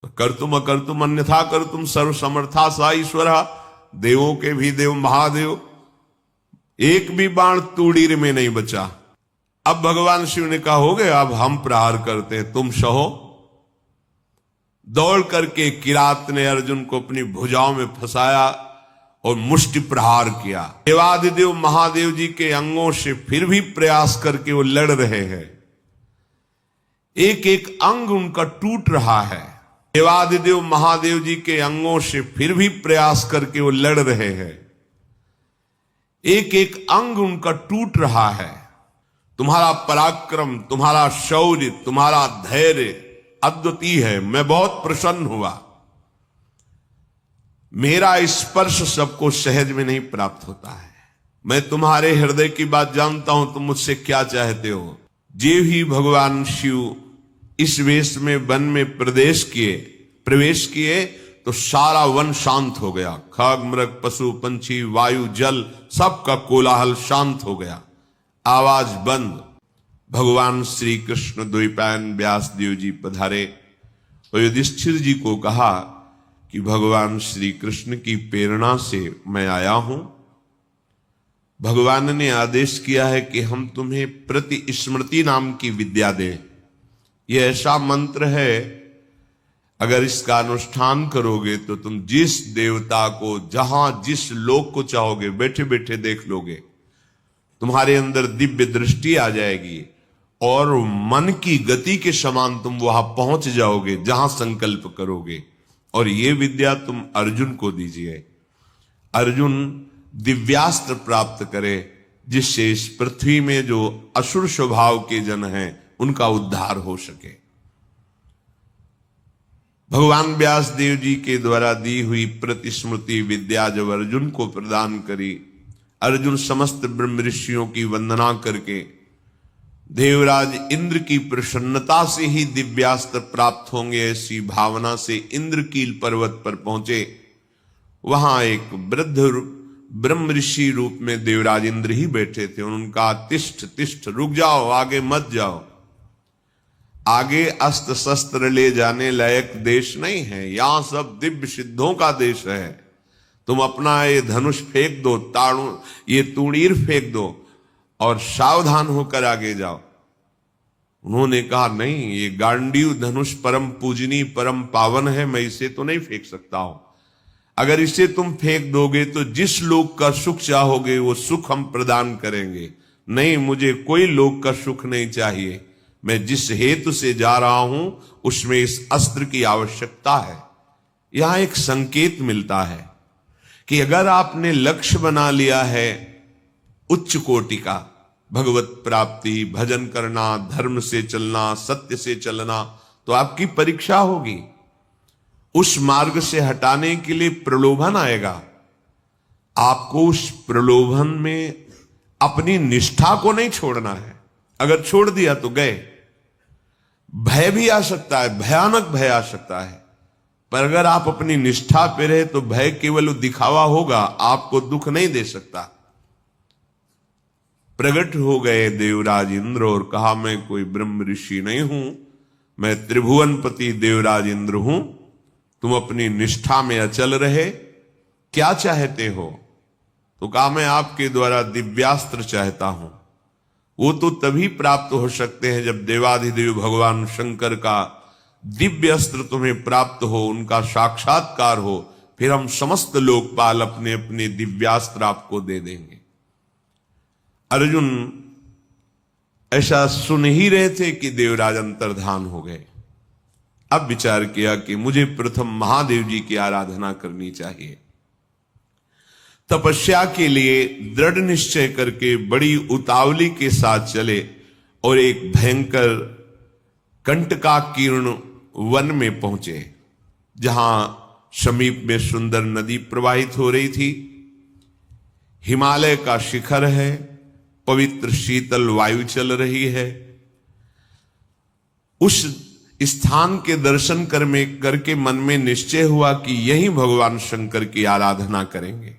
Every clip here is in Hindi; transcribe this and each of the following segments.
कर्तुम अकर्तुम अन्यथा कर्तुम सर्व समर्था सा ईश्वर। देवों के भी देव महादेव, एक भी बाण तूड़ीर में नहीं बचा। अब भगवान शिव ने कहा हो गया, अब हम प्रहार करते हैं, तुम सहो। दौड़ करके किरात ने अर्जुन को अपनी भुजाओं में फंसाया और मुष्टि प्रहार किया। देवादिदेव महादेव जी के अंगों से फिर भी प्रयास करके वो लड़ रहे हैं, एक एक अंग उनका टूट रहा है। देवादिदेव महादेव जी के अंगों से फिर भी प्रयास करके वो लड़ रहे हैं, एक एक अंग उनका टूट रहा है। तुम्हारा पराक्रम, तुम्हारा शौर्य, तुम्हारा धैर्य अद्वितीय है, मैं बहुत प्रसन्न हुआ। मेरा स्पर्श सबको सहज में नहीं प्राप्त होता है। मैं तुम्हारे हृदय की बात जानता हूं, तुम मुझसे क्या चाहते हो। जे ही भगवान शिव इस वेश में वन में प्रवेश किए तो सारा वन शांत हो गया। खग मृग पशु पंछी वायु जल सबका कोलाहल शांत हो गया, आवाज बंद। भगवान श्री कृष्ण द्वैपायन व्यास देव जी पधारे और युधिष्ठिर जी को कहा कि भगवान श्री कृष्ण की प्रेरणा से मैं आया हूं। भगवान ने आदेश किया है कि हम तुम्हें प्रति स्मृति नाम की विद्या दें। यह ऐसा मंत्र है, अगर इसका अनुष्ठान करोगे तो तुम जिस देवता को, जहां जिस लोक को चाहोगे बैठे बैठे देख लोगे। तुम्हारे अंदर दिव्य दृष्टि आ जाएगी और मन की गति के समान तुम वहां पहुंच जाओगे जहां संकल्प करोगे। और ये विद्या तुम अर्जुन को दीजिए। अर्जुन दिव्यास्त्र प्राप्त करे, जिससे इस पृथ्वी में जो असुर स्वभाव के जन हैं उनका उद्धार हो सके। भगवान व्यास देव जी के द्वारा दी हुई प्रतिस्मृति विद्या जब अर्जुन को प्रदान करी, अर्जुन समस्त ब्रह्म ऋषियों की वंदना करके देवराज इंद्र की प्रसन्नता से ही दिव्यास्त्र प्राप्त होंगे ऐसी भावना से इंद्रकील पर्वत पर पहुंचे। वहां एक वृद्ध ब्रह्म ऋषि रूप में देवराज इंद्र ही बैठे थे। उनका तिष्ठ तिष्ठ, रुक जाओ, आगे मत जाओ। आगे अस्त्र शस्त्र ले जाने लायक देश नहीं है, यहां सब दिव्य सिद्धों का देश है। तुम अपना ये धनुष फेंक दो, ये तूणीर फेंक दो और सावधान होकर आगे जाओ। उन्होंने कहा नहीं, ये गांडीव धनुष परम पूजनी परम पावन है, मैं इसे तो नहीं फेंक सकता हूं। अगर इसे तुम फेंक दोगे तो जिस लोक का सुख चाहोगे वो सुख हम प्रदान करेंगे। नहीं, मुझे कोई लोक का सुख नहीं चाहिए। मैं जिस हेतु से जा रहा हूं उसमें इस अस्त्र की आवश्यकता है। यहां एक संकेत मिलता है कि अगर आपने लक्ष्य बना लिया है उच्च कोटि का, भगवत प्राप्ति, भजन करना, धर्म से चलना, सत्य से चलना, तो आपकी परीक्षा होगी। उस मार्ग से हटाने के लिए प्रलोभन आएगा। आपको उस प्रलोभन में अपनी निष्ठा को नहीं छोड़ना है। अगर छोड़ दिया तो गए। भय भी आ सकता है, भयानक भय आ सकता है, पर अगर आप अपनी निष्ठा पे रहे तो भय केवल दिखावा होगा, आपको दुख नहीं दे सकता। प्रकट हो गए देवराज इंद्र और कहा मैं कोई ब्रह्म ऋषि नहीं हूं, मैं त्रिभुवनपति देवराज इंद्र हूं। तुम अपनी निष्ठा में अचल रहे, क्या चाहते हो? तो कहा मैं आपके द्वारा दिव्यास्त्र चाहता हूं। वो तो तभी प्राप्त हो सकते हैं जब देवाधिदेव भगवान शंकर का दिव्य अस्त्र तुम्हें प्राप्त हो, उनका साक्षात्कार हो, फिर हम समस्त लोकपाल अपने अपने दिव्यास्त्र आपको दे देंगे। अर्जुन ऐसा सुन ही रहे थे कि देवराज अंतर्धान हो गए। अब विचार किया कि मुझे प्रथम महादेव जी की आराधना करनी चाहिए। तपस्या के लिए दृढ़ निश्चय करके बड़ी उतावली के साथ चले और एक भयंकर कंटकाकीर्ण वन में पहुंचे, जहां समीप में सुंदर नदी प्रवाहित हो रही थी। हिमालय का शिखर है, पवित्र शीतल वायु चल रही है। उस स्थान के दर्शन करके मन में निश्चय हुआ कि यही भगवान शंकर की आराधना करेंगे।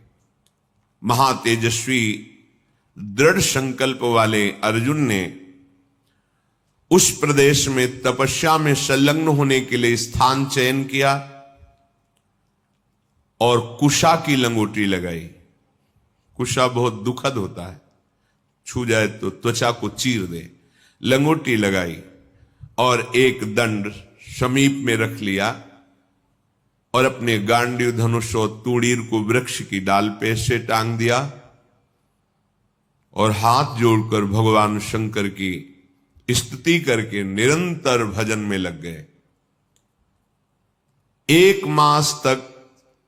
महातेजस्वी दृढ़ संकल्प वाले अर्जुन ने उस प्रदेश में तपस्या में संलग्न होने के लिए स्थान चयन किया और कुशा की लंगोटी लगाई। कुशा बहुत दुखद होता है, छू जाए तो त्वचा को चीर दे। लंगोटी लगाई और एक दंड समीप में रख लिया और अपने गांडीव धनुष और तूणीर को वृक्ष की डाल पे से टांग दिया और हाथ जोड़कर भगवान शंकर की स्तुति करके निरंतर भजन में लग गए। 1 मास तक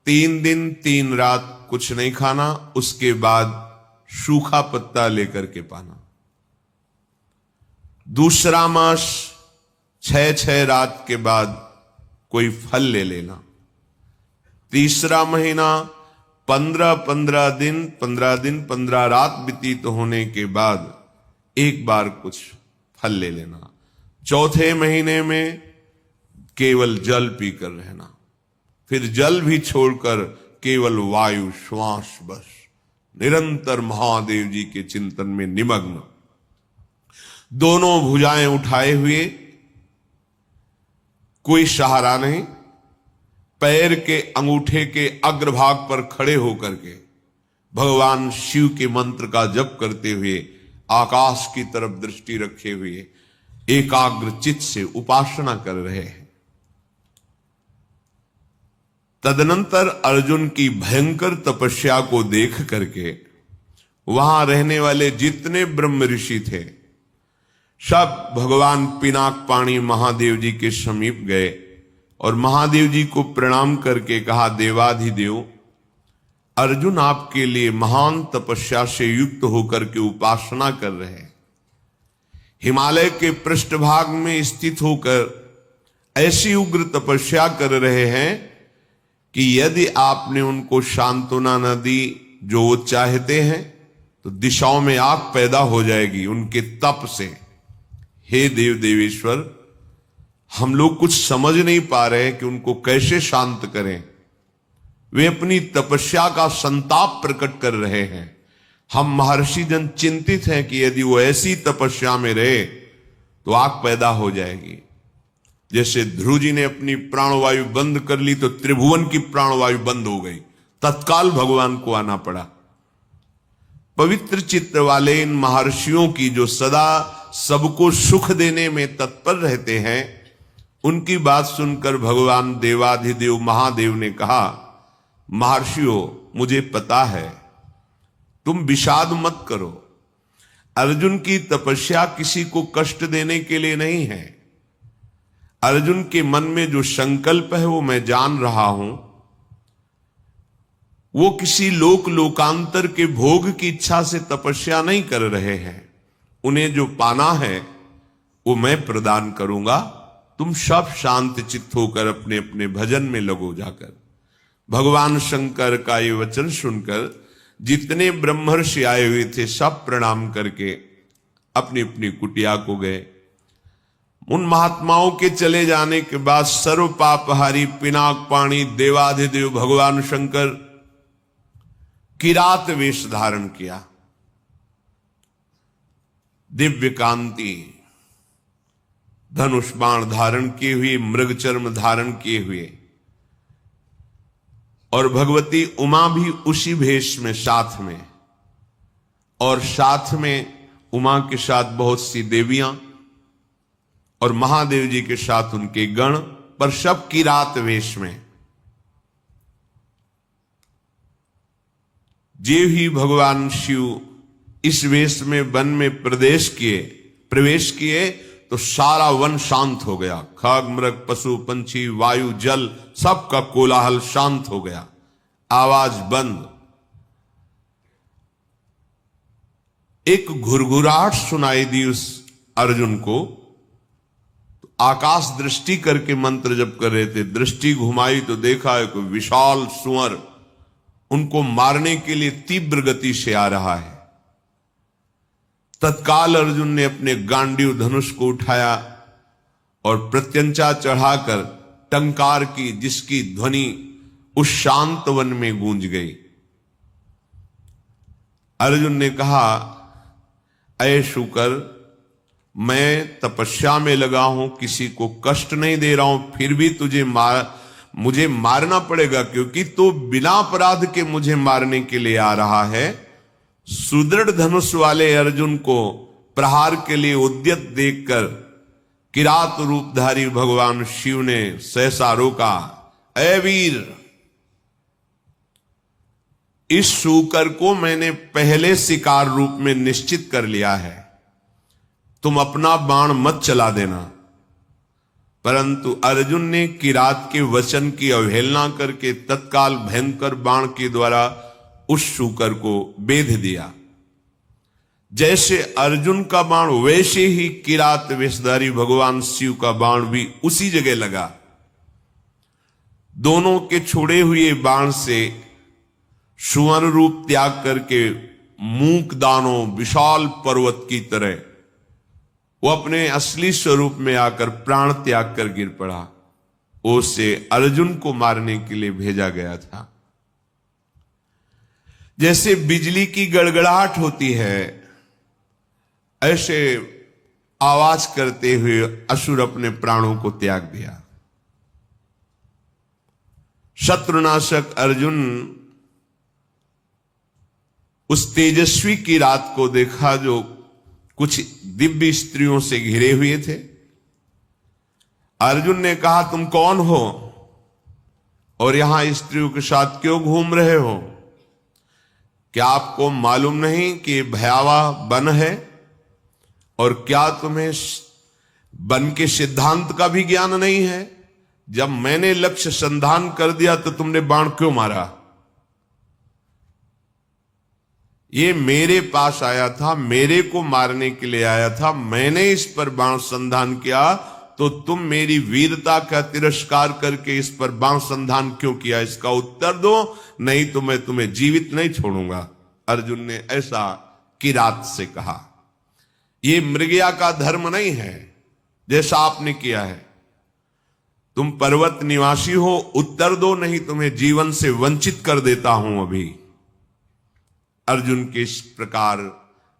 3 दिन 3 रात कुछ नहीं खाना, उसके बाद सूखा पत्ता लेकर के पाना। दूसरा मास 6 रात के बाद कोई फल ले लेना। तीसरा महीना 15 दिन 15 रात व्यतीत होने के बाद एक बार कुछ फल ले लेना। चौथे महीने में केवल जल पीकर रहना, फिर जल भी छोड़कर केवल वायु श्वास, बस निरंतर महादेव जी के चिंतन में निमग्न। दोनों भुजाएं उठाए हुए, कोई सहारा नहीं, पैर के अंगूठे के अग्रभाग पर खड़े होकर के भगवान शिव के मंत्र का जप करते हुए आकाश की तरफ दृष्टि रखे हुए एकाग्र चित्त से उपासना कर रहे हैं। तदनंतर अर्जुन की भयंकर तपस्या को देख करके वहां रहने वाले जितने ब्रह्म ऋषि थे सब भगवान पिनाक पाणी महादेव जी के समीप गए और महादेव जी को प्रणाम करके कहा, देवाधिदेव, अर्जुन आपके लिए महान तपस्या से युक्त होकर के उपासना कर रहे हैं। हिमालय के पृष्ठभाग में स्थित होकर ऐसी उग्र तपस्या कर रहे हैं कि यदि आपने उनको सांत्वना न दी जो वो चाहते हैं तो दिशाओं में आग पैदा हो जाएगी उनके तप से। हे देव देवेश्वर, हम लोग कुछ समझ नहीं पा रहे कि उनको कैसे शांत करें। वे अपनी तपस्या का संताप प्रकट कर रहे हैं। हम महर्षि जन चिंतित हैं कि यदि वो ऐसी तपस्या में रहे तो आग पैदा हो जाएगी। जैसे ध्रुव जी ने अपनी प्राणवायु बंद कर ली तो त्रिभुवन की प्राणवायु बंद हो गई, तत्काल भगवान को आना पड़ा। पवित्र चित्त वाले इन महर्षियों की जो सदा सबको सुख देने में तत्पर रहते हैं, उनकी बात सुनकर भगवान देवाधिदेव महादेव ने कहा, महर्षियों, मुझे पता है, तुम विषाद मत करो। अर्जुन की तपस्या किसी को कष्ट देने के लिए नहीं है। अर्जुन के मन में जो संकल्प है वो मैं जान रहा हूं। वो किसी लोकांतर के भोग की इच्छा से तपस्या नहीं कर रहे हैं। उन्हें जो पाना है वो मैं प्रदान करूंगा। तुम सब शांत चित्त होकर अपने अपने भजन में लगो जाकर। भगवान शंकर का ये वचन सुनकर जितने ब्रह्मर्षि आए हुए थे सब प्रणाम करके अपनी अपनी कुटिया को गए। उन महात्माओं के चले जाने के बाद सर्व पापहारी पिनाक पाणी देवाधिदेव भगवान शंकर किरात वेश धारण किया। दिव्य कांति, धनुष बाण धारण किए हुए, मृग चर्म धारण किए हुए, और भगवती उमा भी उसी भेष में साथ में, और साथ में उमा के साथ बहुत सी देवियां और महादेव जी के साथ उनके गण, पर सब किरात वेश में। जे ही भगवान शिव इस वेश में वन में प्रवेश किए तो सारा वन शांत हो गया। खग मृग पशु पंछी वायु जल सबका कोलाहल शांत हो गया, आवाज बंद। एक घुरघुराहट सुनाई दी उस अर्जुन को। तो आकाश दृष्टि करके मंत्र जप कर रहे थे। दृष्टि घुमाई तो देखा है कोई विशाल सुअर उनको मारने के लिए तीव्र गति से आ रहा है। तत्काल अर्जुन ने अपने गांडीव धनुष को उठाया और प्रत्यंचा चढ़ाकर टंकार की, जिसकी ध्वनि उस शांत वन में गूंज गई। अर्जुन ने कहा, ऐ शुकर, मैं तपस्या में लगा हूं, किसी को कष्ट नहीं दे रहा हूं, फिर भी मुझे मारना पड़ेगा, क्योंकि तो बिना अपराध के मुझे मारने के लिए आ रहा है। सुदृढ़ धनुष वाले अर्जुन को प्रहार के लिए उद्यत देखकर किरात रूपधारी भगवान शिव ने सहसा रोका। ऐ वीर, इस शूकर को मैंने पहले शिकार रूप में निश्चित कर लिया है, तुम अपना बाण मत चला देना। परंतु अर्जुन ने किरात के वचन की अवहेलना करके तत्काल भयंकर बाण के द्वारा उस शूकर को बेध दिया। जैसे अर्जुन का बाण वैसे ही किरात वेशधारी भगवान शिव का बाण भी उसी जगह लगा। दोनों के छोड़े हुए बाण से सुवर्ण रूप त्याग करके मूक दानों विशाल पर्वत की तरह वो अपने असली स्वरूप में आकर प्राण त्याग कर गिर पड़ा। उसे अर्जुन को मारने के लिए भेजा गया था। जैसे बिजली की गड़गड़ाहट होती है, ऐसे आवाज करते हुए असुर अपने प्राणों को त्याग दिया। शत्रुनाशक अर्जुन उस तेजस्वी की रात को देखा जो कुछ दिव्य स्त्रियों से घिरे हुए थे। अर्जुन ने कहा, तुम कौन हो और यहां स्त्रियों के साथ क्यों घूम रहे हो? क्या आपको मालूम नहीं कि भयावह वन है? और क्या तुम्हें वन के सिद्धांत का भी ज्ञान नहीं है? जब मैंने लक्ष्य संधान कर दिया तो तुमने बाण क्यों मारा? ये मेरे पास आया था, मेरे को मारने के लिए आया था, मैंने इस पर बाण संधान किया, तो तुम मेरी वीरता का तिरस्कार करके इस पर बाण संधान क्यों किया? इसका उत्तर दो, नहीं तो मैं तुम्हें जीवित नहीं छोड़ूंगा। अर्जुन ने ऐसा किरात से कहा। ये मृगया का धर्म नहीं है जैसा आपने किया है। तुम पर्वत निवासी हो, उत्तर दो, नहीं तुम्हें जीवन से वंचित कर देता हूं अभी। अर्जुन के इस प्रकार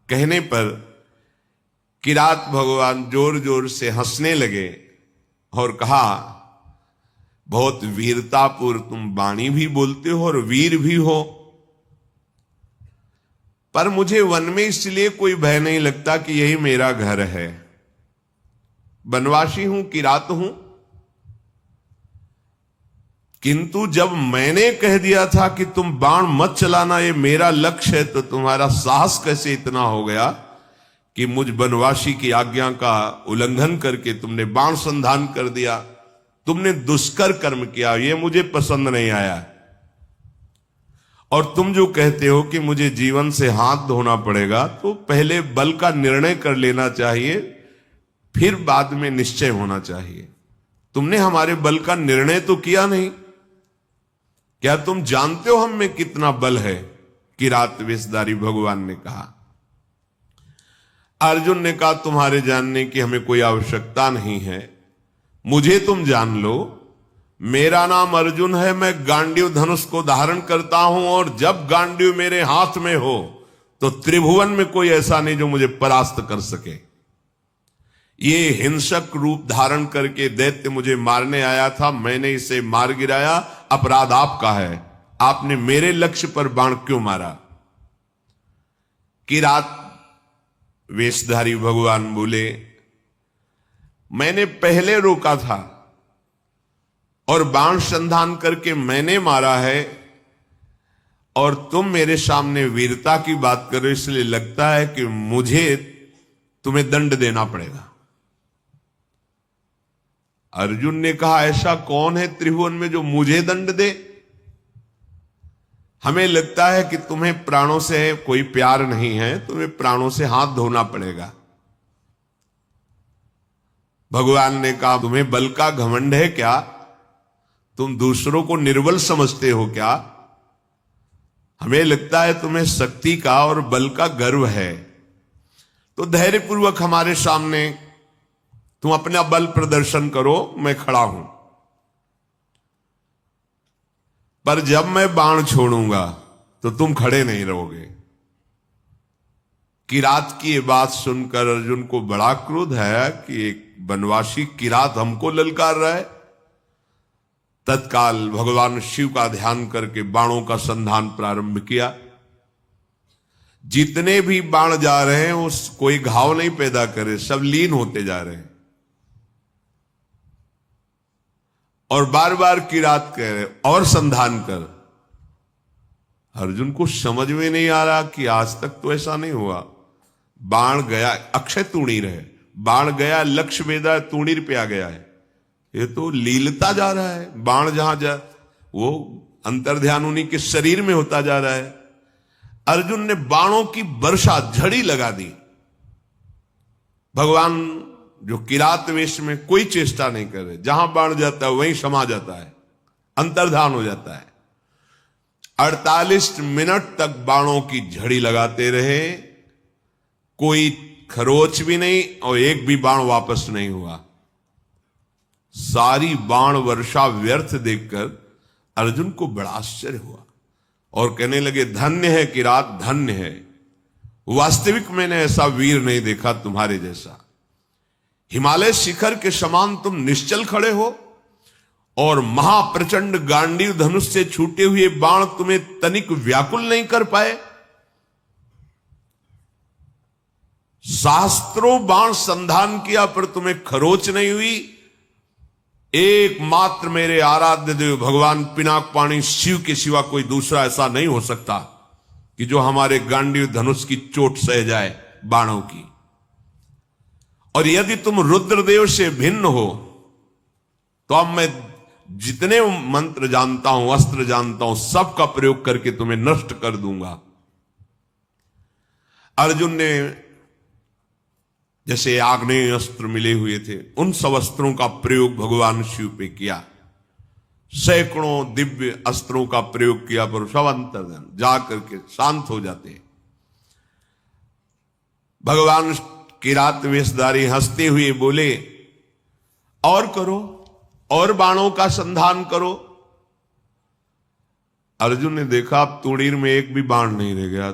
कहने पर किरात भगवान जोर जोर से हंसने लगे और कहा, बहुत वीरतापूर्व तुम वाणी भी बोलते हो और वीर भी हो, पर मुझे वन में इसलिए कोई भय नहीं लगता कि यही मेरा घर है। वनवासी हूं, किरात हूं, किंतु जब मैंने कह दिया था कि तुम बाण मत चलाना, ये मेरा लक्ष्य है, तो तुम्हारा साहस कैसे इतना हो गया कि मुझ वनवासी की आज्ञा का उल्लंघन करके तुमने बाण संधान कर दिया? तुमने दुष्कर कर्म किया, ये मुझे पसंद नहीं आया। और तुम जो कहते हो कि मुझे जीवन से हाथ धोना पड़ेगा, तो पहले बल का निर्णय कर लेना चाहिए, फिर बाद में निश्चय होना चाहिए। तुमने हमारे बल का निर्णय तो किया नहीं। क्या तुम जानते हो हम में कितना बल है? किरात वेशधारी भगवान ने कहा। अर्जुन ने कहा, तुम्हारे जानने की हमें कोई आवश्यकता नहीं है, मुझे तुम जान लो। मेरा नाम अर्जुन है, मैं गांडीव धनुष को धारण करता हूं, और जब गांडीव मेरे हाथ में हो तो त्रिभुवन में कोई ऐसा नहीं जो मुझे परास्त कर सके। ये हिंसक रूप धारण करके दैत्य मुझे मारने आया था, मैंने इसे मार गिराया, अपराध आपका है। आपने मेरे लक्ष्य पर बाण क्यों मारा? किरात वेशधारी भगवान बोले, मैंने पहले रोका था और बाण संधान करके मैंने मारा है, और तुम मेरे सामने वीरता की बात करो, इसलिए लगता है कि मुझे तुम्हें दंड देना पड़ेगा। अर्जुन ने कहा, ऐसा कौन है त्रिभुवन में जो मुझे दंड दे? हमें लगता है कि तुम्हें प्राणों से कोई प्यार नहीं है, तुम्हें प्राणों से हाथ धोना पड़ेगा। भगवान ने कहा, तुम्हें बल का घमंड है क्या? तुम दूसरों को निर्बल समझते हो क्या? हमें लगता है तुम्हें शक्ति का और बल का गर्व है। तो धैर्यपूर्वक हमारे सामने तुम अपना बल प्रदर्शन करो, मैं खड़ा हूं। पर जब मैं बाण छोड़ूंगा तो तुम खड़े नहीं रहोगे। किरात की ये बात सुनकर अर्जुन को बड़ा क्रोध है कि एक वनवासी किरात हमको ललकार रहा है। तत्काल भगवान शिव का ध्यान करके बाणों का संधान प्रारंभ किया। जितने भी बाण जा रहे हैं उस कोई घाव नहीं पैदा करे, सब लीन होते जा रहे हैं। और बार बार किरात कह रहे और संधान कर। अर्जुन को समझ में नहीं आ रहा कि आज तक तो ऐसा नहीं हुआ। बाण गया, अक्षय तूणीर है, बाण गया, लक्ष्य वेदा तूणीर पे आ गया है। ये तो लीलता जा रहा है। बाण जहां जा वो अंतर्ध्यान उन्हीं के शरीर में होता जा रहा है। अर्जुन ने बाणों की वर्षा झड़ी लगा दी। भगवान जो किरात वेश में कोई चेष्टा नहीं कर रहे, जहां बाण जाता है वहीं समा जाता है, अंतर्धान हो जाता है। 48 मिनट तक बाणों की झड़ी लगाते रहे, कोई खरोच भी नहीं और एक भी बाण वापस नहीं हुआ। सारी बाण वर्षा व्यर्थ देखकर अर्जुन को बड़ा आश्चर्य हुआ और कहने लगे, धन्य है किरात, धन्य है। वास्तविक मैंने ऐसा वीर नहीं देखा तुम्हारे जैसा। हिमालय शिखर के समान तुम निश्चल खड़े हो और महाप्रचंड गांडीव धनुष से छूटे हुए बाण तुम्हें तनिक व्याकुल नहीं कर पाए। शास्त्रों बाण संधान किया पर तुम्हें खरोच नहीं हुई। एकमात्र मेरे आराध्य देव भगवान पिनाकपाणी शिव के सिवा कोई दूसरा ऐसा नहीं हो सकता कि जो हमारे गांडीव धनुष की चोट सह जाए बाणों की। और यदि तुम रुद्रदेव से भिन्न हो तो अब मैं जितने मंत्र जानता हूं, अस्त्र जानता हूं, सबका प्रयोग करके तुम्हें नष्ट कर दूंगा। अर्जुन ने जैसे आग्नेय अस्त्र मिले हुए थे उन सब अस्त्रों का प्रयोग भगवान शिव पे किया। सैकड़ों दिव्य अस्त्रों का प्रयोग किया पर सब अंतर्धान जा करके शांत हो जाते। भगवान किरात वेशधारी हंसते हुए बोले, और करो, और बाणों का संधान करो। अर्जुन ने देखा अब तूणीर में एक भी बाण नहीं रह गया।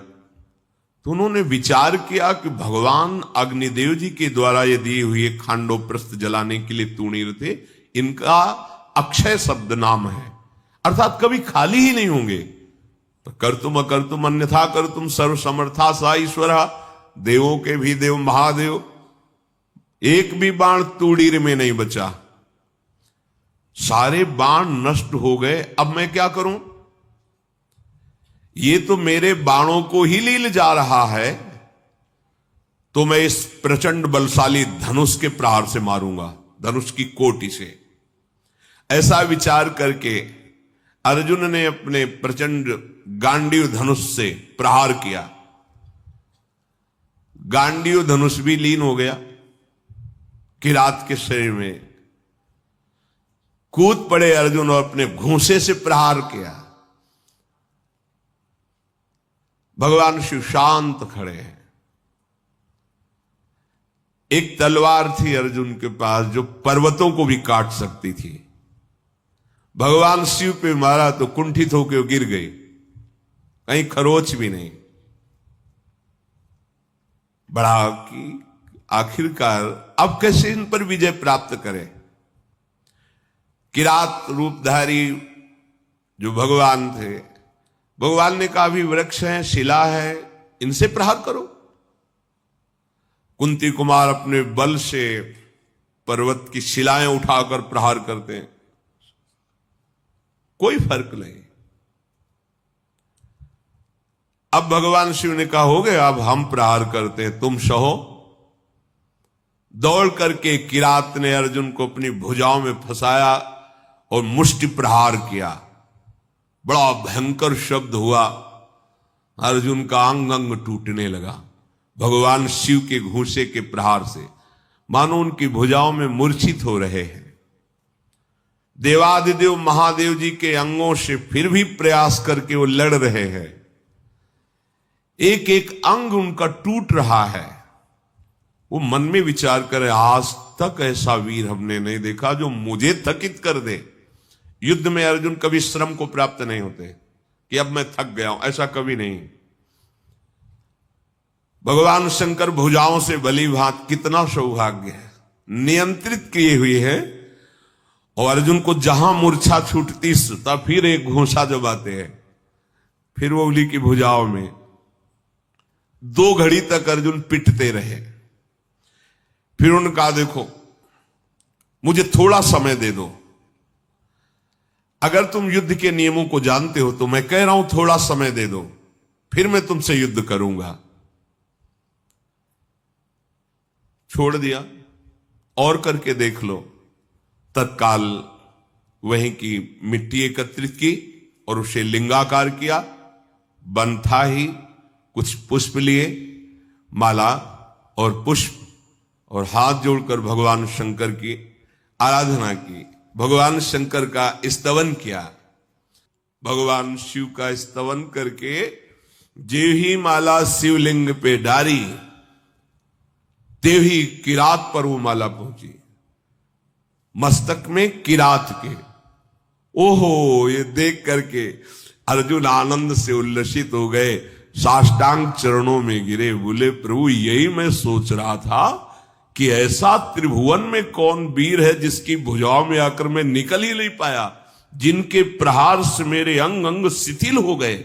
तो उन्होंने विचार किया कि भगवान अग्निदेव जी के द्वारा ये दिए हुए खांडोप्रस्थ जलाने के लिए तूणीर थे, इनका अक्षय शब्द नाम है, अर्थात कभी खाली ही नहीं होंगे। तो कर्तुम अकर्तुम अन्यथा कर्तुम सर्व समर्था सा ईश्वर, देवों के भी देव महादेव। एक भी बाण तूणीर में नहीं बचा, सारे बाण नष्ट हो गए। अब मैं क्या करूं? ये तो मेरे बाणों को ही लील जा रहा है, तो मैं इस प्रचंड बलशाली धनुष के प्रहार से मारूंगा, धनुष की कोटि से। ऐसा विचार करके अर्जुन ने अपने प्रचंड गांडीव धनुष से प्रहार किया। गांडीव धनुष भी लीन हो गया किरात के शरीर में। कूद पड़े अर्जुन और अपने घूंसे से प्रहार किया। भगवान शिव शांत खड़े हैं। एक तलवार थी अर्जुन के पास जो पर्वतों को भी काट सकती थी। भगवान शिव पे मारा तो कुंठित होकर गिर गई, कहीं खरोच भी नहीं। बड़ा कि आखिरकार अब कैसे इन पर विजय प्राप्त करें। किरात रूपधारी जो भगवान थे, भगवान ने कहा भी वृक्ष है, शिला है, इनसे प्रहार करो। कुंती कुमार अपने बल से पर्वत की शिलाएं उठाकर प्रहार करते हैं, कोई फर्क नहीं। अब भगवान शिव ने कहा हो गया, अब हम प्रहार करते हैं, तुम सहो। दौड़ करके किरात ने अर्जुन को अपनी भुजाओं में फंसाया और मुष्टि प्रहार किया। बड़ा भयंकर शब्द हुआ, अर्जुन का अंग अंग टूटने लगा भगवान शिव के घूंसे के प्रहार से, मानो उनकी भुजाओं में मूर्छित हो रहे हैं। देवादिदेव महादेव जी के अंगों से फिर भी प्रयास करके वो लड़ रहे हैं। एक एक अंग उनका टूट रहा है। वो मन में विचार करे, आज तक ऐसा वीर हमने नहीं देखा जो मुझे थकित कर दे। युद्ध में अर्जुन कभी श्रम को प्राप्त नहीं होते कि अब मैं थक गया हूं, ऐसा कभी नहीं। भगवान शंकर भुजाओं से भली भांत, कितना सौभाग्य है, नियंत्रित किए हुए हैं। और अर्जुन को जहां मूर्छा छूटती तब फिर एक घूंसा जमाते हैं, फिर वो उंगली की भुजाओं में 2 घड़ी तक अर्जुन पिटते रहे। फिर उनका देखो, मुझे थोड़ा समय दे दो, अगर तुम युद्ध के नियमों को जानते हो तो मैं कह रहा हूं थोड़ा समय दे दो, फिर मैं तुमसे युद्ध करूंगा। छोड़ दिया, और करके देख लो। तत्काल वहीं की मिट्टी एकत्रित की और उसे लिंगाकार किया। बन था ही, कुछ पुष्प लिए, माला और पुष्प, और हाथ जोड़कर भगवान शंकर की आराधना की, भगवान शंकर का स्तवन किया। भगवान शिव का स्तवन करके जेव ही माला शिवलिंग पे डारी, तेव ही किरात पर वो माला पहुंची, मस्तक में किरात के। ओहो, ये देख करके अर्जुन आनंद से उल्लसित हो गए, साष्टांग चरणों में गिरे, बोले प्रभु यही मैं सोच रहा था कि ऐसा त्रिभुवन में कौन वीर है जिसकी भुजाओं में आकर मैं निकल ही नहीं पाया, जिनके प्रहार से मेरे अंग अंग शिथिल हो गए।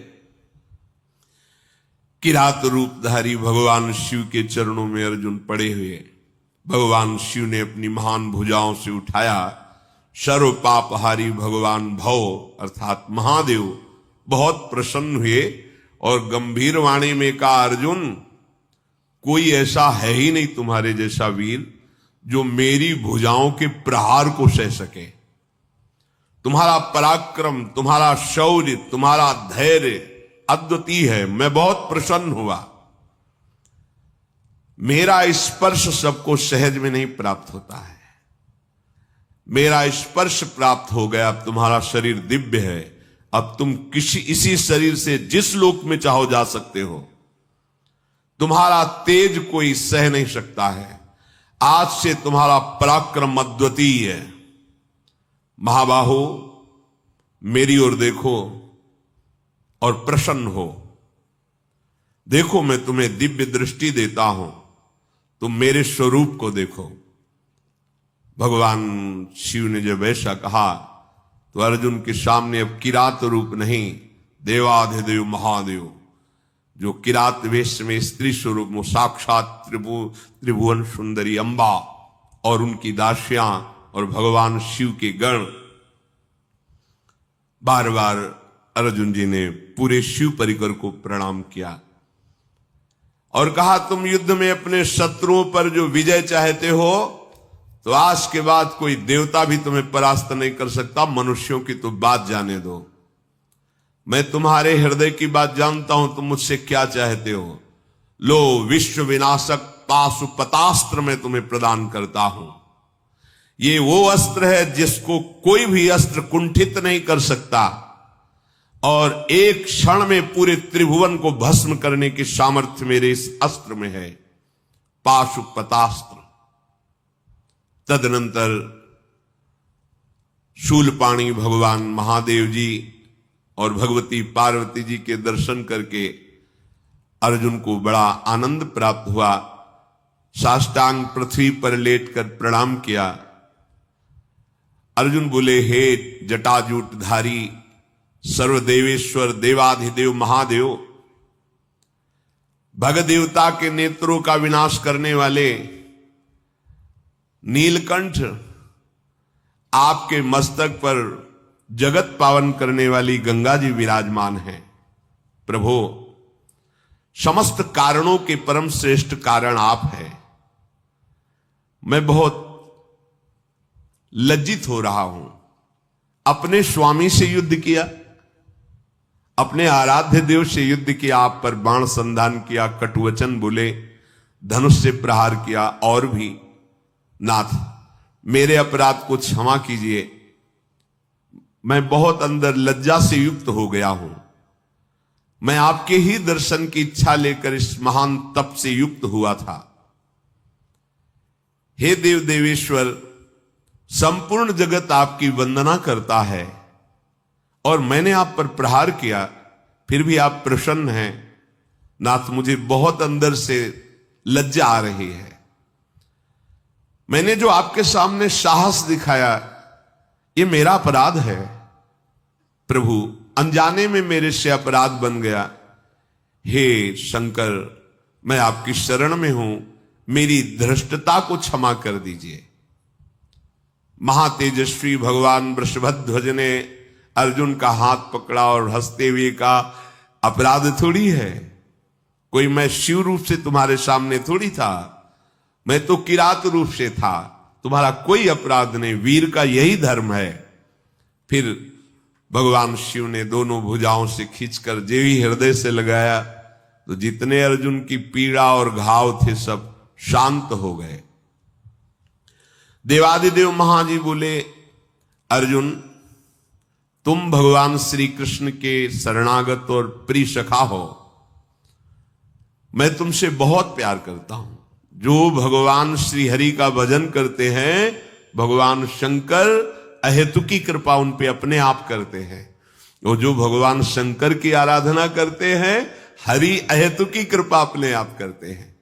किरात रूपधारी भगवान शिव के चरणों में अर्जुन पड़े हुए, भगवान शिव ने अपनी महान भुजाओं से उठाया। सर्व पापहारी भगवान भव अर्थात महादेव बहुत प्रसन्न हुए और गंभीर वाणी में कहा, अर्जुन कोई ऐसा है ही नहीं तुम्हारे जैसा वीर जो मेरी भुजाओं के प्रहार को सह सके। तुम्हारा पराक्रम, तुम्हारा शौर्य, तुम्हारा धैर्य अद्वितीय है, मैं बहुत प्रसन्न हुआ। मेरा स्पर्श सबको सहज में नहीं प्राप्त होता है, मेरा स्पर्श प्राप्त हो गया। अब तुम्हारा शरीर दिव्य है, अब तुम इसी शरीर से जिस लोक में चाहो जा सकते हो। तुम्हारा तेज कोई सह नहीं सकता है, आज से तुम्हारा पराक्रम अद्वितीय है। महाबाहो, मेरी ओर देखो और प्रसन्न हो। देखो मैं तुम्हें दिव्य दृष्टि देता हूं, तुम मेरे स्वरूप को देखो। भगवान शिव ने जब ऐसा कहा तो अर्जुन के सामने अब किरात रूप नहीं, देवाधिदेव महादेव जो किरात वेश में स्त्री स्वरूप में साक्षात त्रिभुवन सुंदरी अंबा और उनकी दासियां और भगवान शिव के गण, बार बार अर्जुन जी ने पूरे शिव परिकर को प्रणाम किया और कहा, तुम युद्ध में अपने शत्रुओं पर जो विजय चाहते हो तो आज के बाद कोई देवता भी तुम्हें परास्त नहीं कर सकता, मनुष्यों की तो बात जाने दो। मैं तुम्हारे हृदय की बात जानता हूं, तुम मुझसे क्या चाहते हो। लो, विश्व विनाशक पाशुपतास्त्र मैं तुम्हें प्रदान करता हूं। ये वो अस्त्र है जिसको कोई भी अस्त्र कुंठित नहीं कर सकता और एक क्षण में पूरे त्रिभुवन को भस्म करने की सामर्थ्य मेरे इस अस्त्र में है, पाशुपतास्त्र। तदनंतर शूलपाणी भगवान महादेव जी और भगवती पार्वती जी के दर्शन करके अर्जुन को बड़ा आनंद प्राप्त हुआ। साष्टांग पृथ्वी पर लेटकर प्रणाम किया। अर्जुन बोले, हे जटाजूटधारी सर्वदेवेश्वर देवाधिदेव महादेव, भगदेवता के नेत्रों का विनाश करने वाले नीलकंठ, आपके मस्तक पर जगत पावन करने वाली गंगा जी विराजमान हैं। प्रभु, समस्त कारणों के परम श्रेष्ठ कारण आप हैं। मैं बहुत लज्जित हो रहा हूं। अपने स्वामी से युद्ध किया, अपने आराध्य देव से युद्ध किया, आप पर बाण संधान किया, कटुवचन बोले, धनुष से प्रहार किया, और भी नाथ मेरे अपराध को क्षमा कीजिए। मैं बहुत अंदर लज्जा से युक्त हो गया हूं। मैं आपके ही दर्शन की इच्छा लेकर इस महान तप से युक्त हुआ था। हे देव देवेश्वर, संपूर्ण जगत आपकी वंदना करता है और मैंने आप पर प्रहार किया, फिर भी आप प्रसन्न हैं। नाथ मुझे बहुत अंदर से लज्जा आ रही है। मैंने जो आपके सामने साहस दिखाया ये मेरा अपराध है प्रभु, अनजाने में मेरे से अपराध बन गया। हे शंकर, मैं आपकी शरण में हूं, मेरी धृष्टता को क्षमा कर दीजिए। महातेजस्वी भगवान वृषभध्वज ने अर्जुन का हाथ पकड़ा और हंसते हुए कहा, अपराध थोड़ी है, कोई मैं शिव रूप से तुम्हारे सामने थोड़ी था, मैं तो किरात रूप से था, तुम्हारा कोई अपराध नहीं, वीर का यही धर्म है। फिर भगवान शिव ने दोनों भुजाओं से खींचकर देवी हृदय से लगाया तो जितने अर्जुन की पीड़ा और घाव थे सब शांत हो गए। देवादिदेव महाजी बोले, अर्जुन तुम भगवान श्री कृष्ण के शरणागत और प्रिय सखा हो, मैं तुमसे बहुत प्यार करता हूं। जो भगवान श्री हरि का भजन करते हैं, भगवान शंकर अहेतुकी कृपा उन पे अपने आप करते हैं। और जो भगवान शंकर की आराधना करते हैं, हरि अहेतुकी कृपा अपने आप करते हैं।